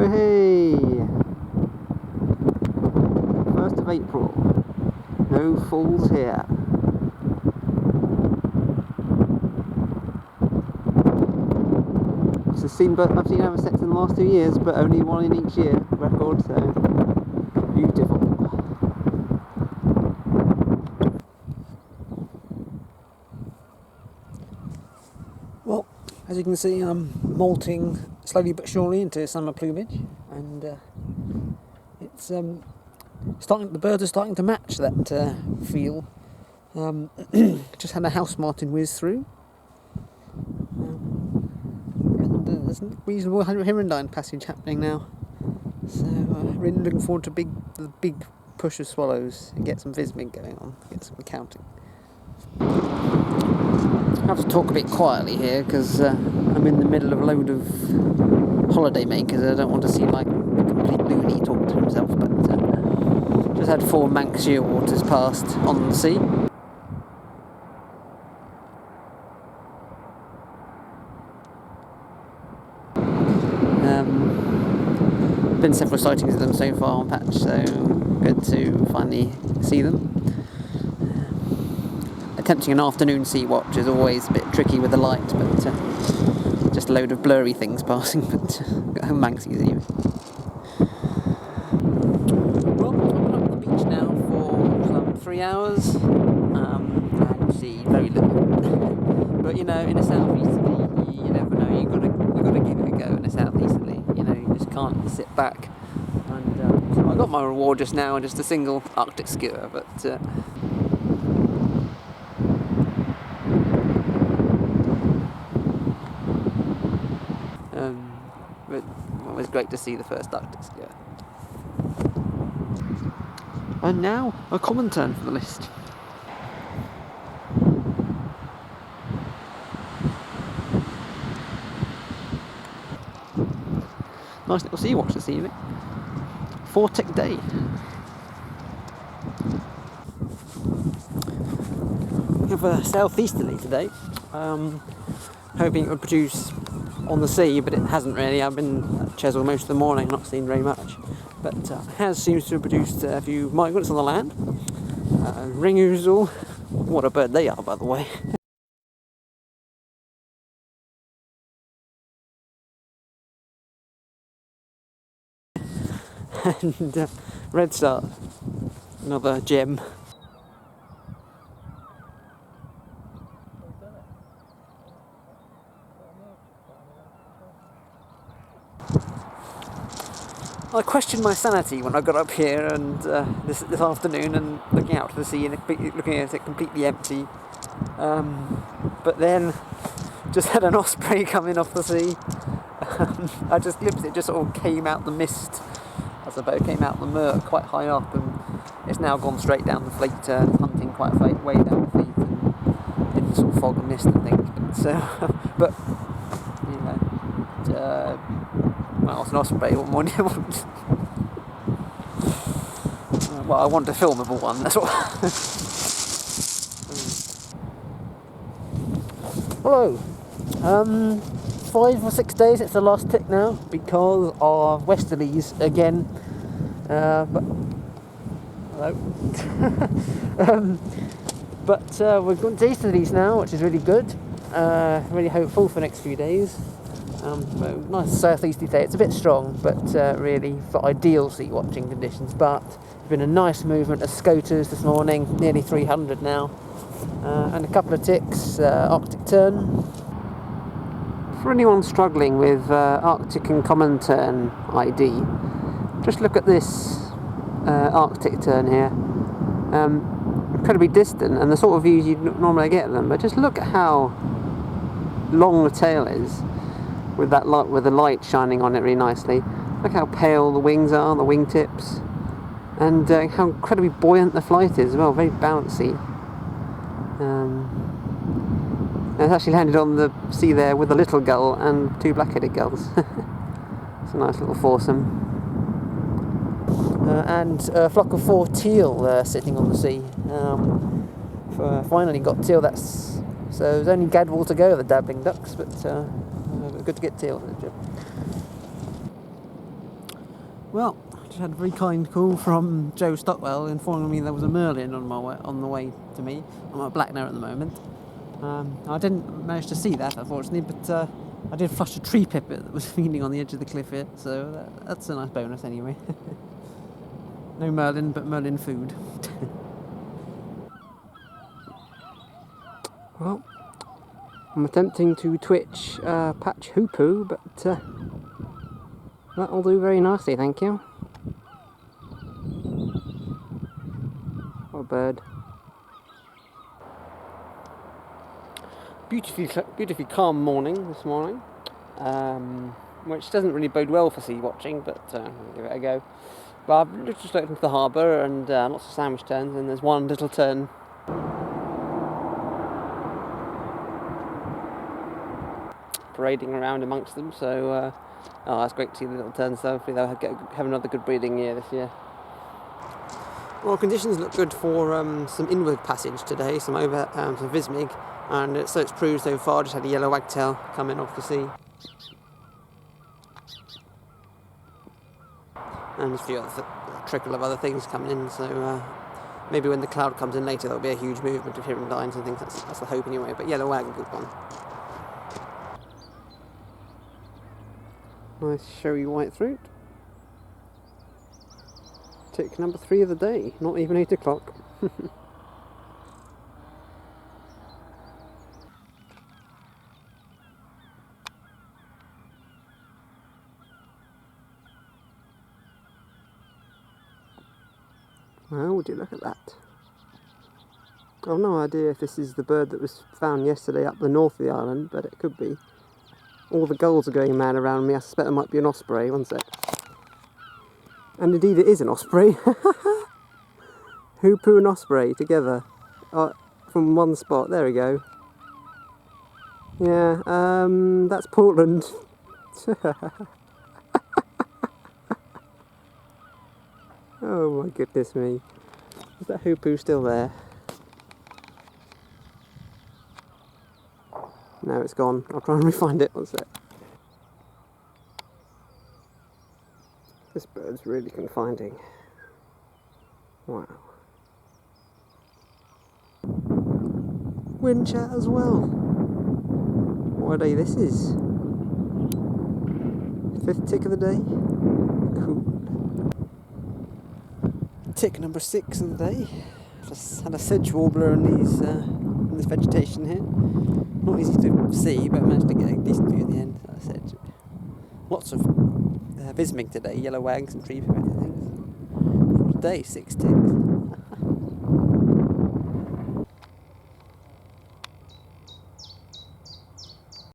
Hey! 1st of April. No falls here. It's a scene I've seen over sets in the last 2 years, but only one in each year record, so beautiful. Well, as you can see, I'm molting slowly but surely into summer plumage, and it's the birds are starting to match that feel. Just had a house martin whiz through, and there's a reasonable hirundine passage happening now. So really looking forward to the big push of swallows and get some vismig going on, get some counting. I have to talk a bit quietly here because I'm in the middle of a load of holiday makers. I don't want to seem like a complete loony talking to himself, but just had 4 Manx shearwaters past on the sea. Been several sightings of them so far on Patch, so good to finally see them. Attempting an afternoon sea watch is always a bit tricky with the light, but just a load of blurry things passing, but got home Manxies anyway. Well, I've been up the beach now for some 3 hours, and see very little. But you know, in a southeasterly, you never know, you've got to give it a go in a southeasterly, you know, you just can't sit back. And so I got my reward just now, just a single Arctic skua, but it was great to see the first Arctic skua. And now a common tern for the list. Nice little sea watch this evening. 4-tick day. We have a southeasterly today. Hoping it would produce on the sea, but it hasn't really. I've been at Chesil most of the morning, not seen very much. But it seems to have produced a few migrants on the land. Ring ouzel. What a bird they are, by the way. And red start, another gem. I questioned my sanity when I got up here and this afternoon and looking out to the sea and looking at it completely empty. But then just had an osprey coming off the sea. I just glimpsed it, just sort of came out the mist. I suppose came out the murk quite high up, and it's now gone straight down the fleet, hunting quite way down the fleet and in the sort of fog and mist and things. But you know, well, it's an osprey. What more do you want? Well, I want a filmable one. That's what. Hello. 5 or 6 days, it's the last tick now because of westerlies again. But hello. But we're going to easterlies now, which is really good. Really hopeful for the next few days. Nice southeasterly day. It's a bit strong, but really for ideal sea watching conditions. But there's been a nice movement of scoters this morning, nearly 300 now, and a couple of ticks. Arctic tern. For anyone struggling with Arctic and common tern ID, just look at this Arctic tern here. Incredibly distant, and the sort of views you'd normally get them. But just look at how long the tail is, with that light, with the light shining on it really nicely. Look how pale the wings are, the wingtips, and how incredibly buoyant the flight is as well. Very bouncy. And it's actually landed on the sea there with a little gull and 2 black-headed gulls. It's a nice little foursome. And a flock of 4 teal sitting on the sea. Finally got teal. So there's only gadwall to go, the dabbling ducks, but good to get teal. Well, I just had a very kind call from Joe Stockwell informing me there was a merlin on the way to me. I'm at Blacknote at the moment. I didn't manage to see that, unfortunately, but I did flush a tree pipit that was feeding on the edge of the cliff here, so that's a nice bonus anyway. No merlin, but merlin food. Well, I'm attempting to twitch patch hoopoo, but that'll do very nicely, thank you. What a bird. Beautifully calm morning this morning, which doesn't really bode well for sea watching, but I'll give it a go. But I've just looked into the harbour and lots of sandwich turns, and there's one little turn parading around amongst them, so that's great to see the little turns, so hopefully they'll have another good breeding year this year. Well, conditions look good for some inward passage today, some over some Vismig, and so it's proved so far. Just had a yellow wagtail coming off the sea, and a few other trickle of other things coming in, so maybe when the cloud comes in later there'll be a huge movement of heron lines and things. That's the hope anyway, but yellow wag, a good one. Nice showy white throat. Tick number 3 of the day, not even 8 o'clock. Well, would you look at that? I've no idea if this is the bird that was found yesterday up the north of the island, but it could be. All the gulls are going mad around me. I suspect there might be an osprey. One sec. And indeed it is an osprey. Hoopoo and osprey together from one spot. There we go. Yeah, that's Portland. Oh my goodness me. Is that hoopoo still there? No, it's gone. I'll try and re-find it. One sec. This bird's really confining. Wow. Wind chat as well. What day this is? 5th tick of the day. Cool. Tick number 6 of the day. Just had a sedge warbler in this vegetation here. Not easy to see, but I managed to get a decent view in the end. As I said, lots of Vismig today, yellow wags and tree pipit things. What a day, 6 ticks.